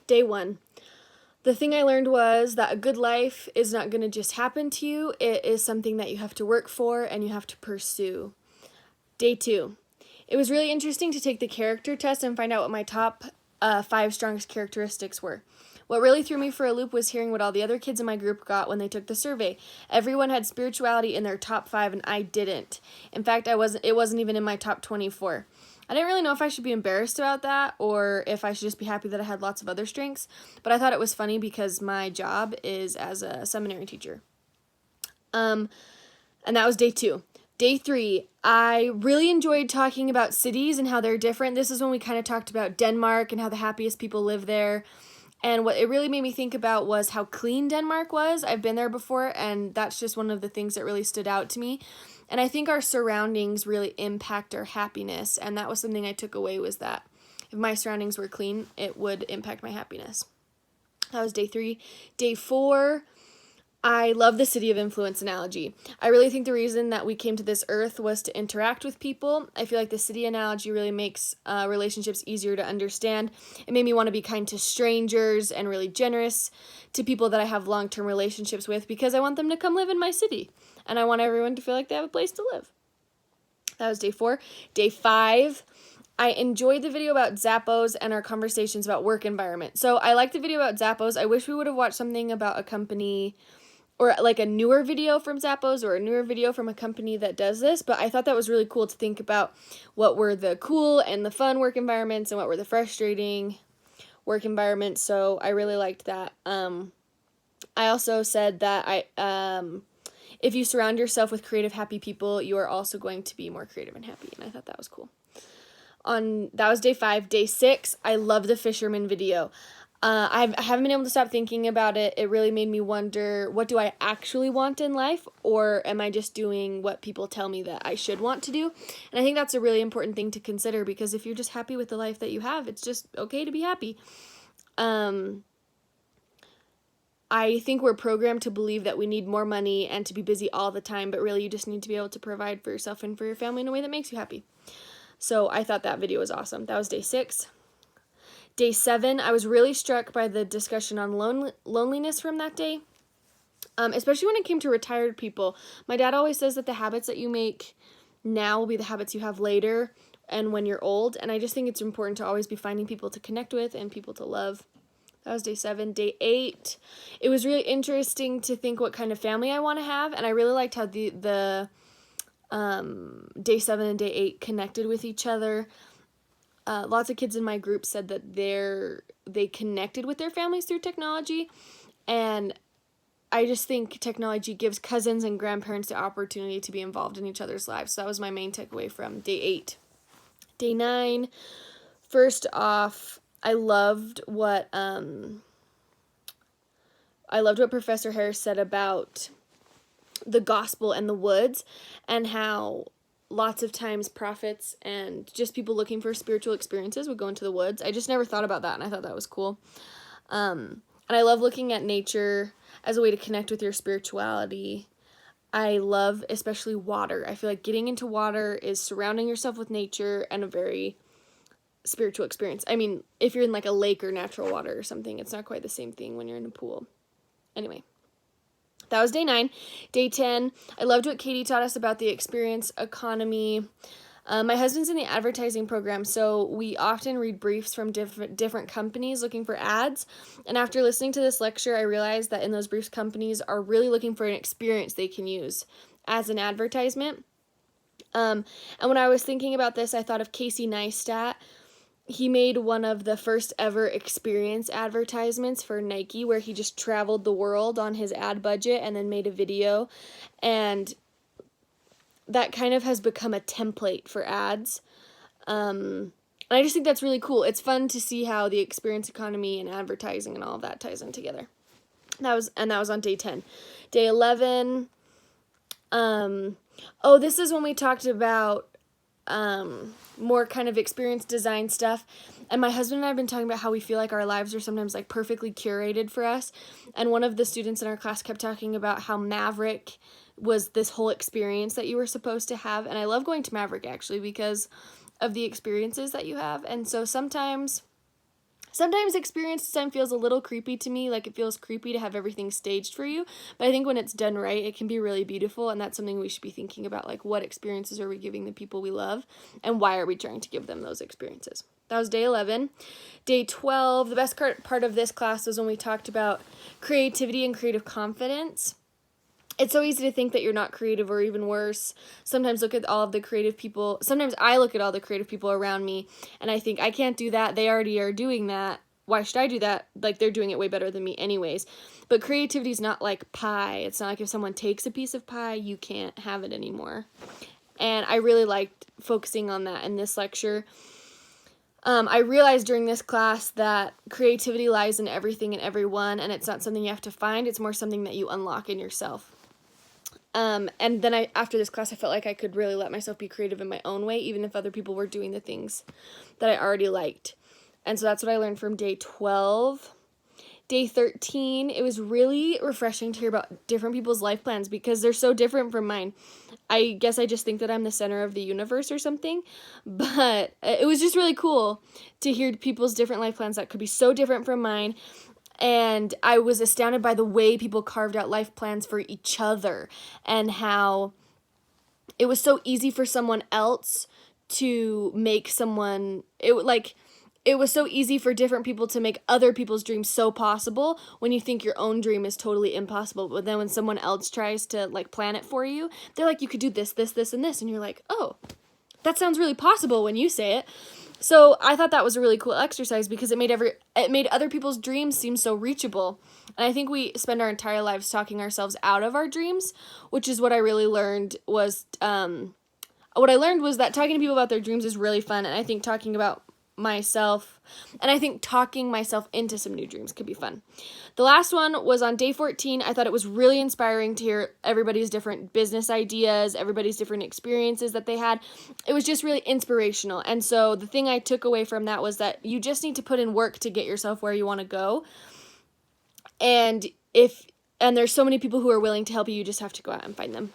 Day 1. The thing I learned was that a good life is not going to just happen to you. It is something that you have to work for and you have to pursue. Day 2. It was really interesting to take the character test and find out what my top 5 strongest characteristics were. What really threw me for a loop was hearing what all the other kids in my group got when they took the survey. Everyone had spirituality in their top 5 and I didn't. In fact, it wasn't even in my top 24. I didn't really know if I should be embarrassed about that or if I should just be happy that I had lots of other strengths, but I thought it was funny because my job is as a seminary teacher. And that was day 2. Day 3, I really enjoyed talking about cities and how they're different. This is when we kind of talked about Denmark and how the happiest people live there. And what it really made me think about was how clean Denmark was. I've been there before, and that's just one of the things that really stood out to me. And I think our surroundings really impact our happiness, and that was something I took away, was that if my surroundings were clean, it would impact my happiness. That was day 3. Day 4, I love the city of influence analogy. I really think the reason that we came to this earth was to interact with people. I feel like the city analogy really makes relationships easier to understand. It made me want to be kind to strangers and really generous to people that I have long-term relationships with because I want them to come live in my city. And I want everyone to feel like they have a place to live. That was day 4. Day 5, I enjoyed the video about Zappos and our conversations about work environment. So I liked the video about Zappos. I wish we would have watched something about a company or like a newer video from Zappos or a newer video from a company that does this, but I thought that was really cool to think about what were the cool and the fun work environments and what were the frustrating work environments, so I really liked that. I also said that if you surround yourself with creative, happy people, you are also going to be more creative and happy, and I thought that was cool. That was day 5. Day 6, I love the fisherman video. I haven't been able to stop thinking about it. It really made me wonder, what do I actually want in life, or am I just doing what people tell me that I should want to do? And I think that's a really important thing to consider, because if you're just happy with the life that you have, it's just okay to be happy. I think we're programmed to believe that we need more money and to be busy all the time, but really you just need to be able to provide for yourself and for your family in a way that makes you happy. So I thought that video was awesome. That was day 6. Day 7, I was really struck by the discussion on loneliness from that day, especially when it came to retired people. My dad always says that the habits that you make now will be the habits you have later and when you're old, and I just think it's important to always be finding people to connect with and people to love. That was day 7. Day 8, it was really interesting to think what kind of family I want to have, and I really liked how the day 7 and day 8 connected with each other. Lots of kids in my group said that they connected with their families through technology, and I just think technology gives cousins and grandparents the opportunity to be involved in each other's lives. So that was my main takeaway from day 8. Day 9, first off, I loved what Professor Harris said about the gospel and the woods, and how lots of times prophets and just people looking for spiritual experiences would go into the woods. I just never thought about that, and I thought that was cool. And I love looking at nature as a way to connect with your spirituality. I love especially water. I feel like getting into water is surrounding yourself with nature and a very spiritual experience. I mean, if you're in like a lake or natural water or something, it's not quite the same thing when you're in a pool. Anyway. That was day 9. Day 10, I loved what Katie taught us about the experience economy. My husband's in the advertising program, so we often read briefs from different companies looking for ads. And after listening to this lecture, I realized that in those briefs, companies are really looking for an experience they can use as an advertisement. And when I was thinking about this, I thought of Casey Neistat. He made one of the first ever experience advertisements for Nike, where he just traveled the world on his ad budget and then made a video. And that kind of has become a template for ads. And I just think that's really cool. It's fun to see how the experience economy and advertising and all of that ties in together. That was on day 10. Day 11, this is when we talked about more kind of experience design stuff, and my husband and I have been talking about how we feel like our lives are sometimes like perfectly curated for us, and one of the students in our class kept talking about how Maverick was this whole experience that you were supposed to have, and I love going to Maverick actually because of the experiences that you have. And so sometimes Sometimes experience design feels a little creepy to me, like it feels creepy to have everything staged for you, but I think when it's done right, it can be really beautiful, and that's something we should be thinking about, like what experiences are we giving the people we love, and why are we trying to give them those experiences. That was day 11. Day 12, the best part of this class was when we talked about creativity and creative confidence. It's so easy to think that you're not creative, or even worse, sometimes look at all of the creative people. Sometimes I look at all the creative people around me and I think, I can't do that. They already are doing that. Why should I do that? Like, they're doing it way better than me anyways. But creativity is not like pie. It's not like if someone takes a piece of pie, you can't have it anymore. And I really liked focusing on that in this lecture. I realized during this class that creativity lies in everything and everyone, and it's not something you have to find. It's more something that you unlock in yourself. And then after this class, I felt like I could really let myself be creative in my own way, even if other people were doing the things that I already liked. And so that's what I learned from day 12. Day 13, it was really refreshing to hear about different people's life plans because they're so different from mine. I guess I just think that I'm the center of the universe or something, but it was just really cool to hear people's different life plans that could be so different from mine. And I was astounded by the way people carved out life plans for each other and how it was so easy for someone else to make someone, it was so easy for different people to make other people's dreams so possible when you think your own dream is totally impossible. But then when someone else tries to like plan it for you, they're like, you could do this, this, this, and this. And you're like, oh, that sounds really possible when you say it. So I thought that was a really cool exercise because it made other people's dreams seem so reachable. And I think we spend our entire lives talking ourselves out of our dreams, which is what I really learned was, what I learned was that talking to people about their dreams is really fun. And I think talking myself into some new dreams could be fun. The last one was on day 14. I thought it was really inspiring to hear everybody's different business ideas, everybody's different experiences that they had. It was just really inspirational. And so the thing I took away from that was that you just need to put in work to get yourself where you want to go. And there's so many people who are willing to help you, you just have to go out and find them.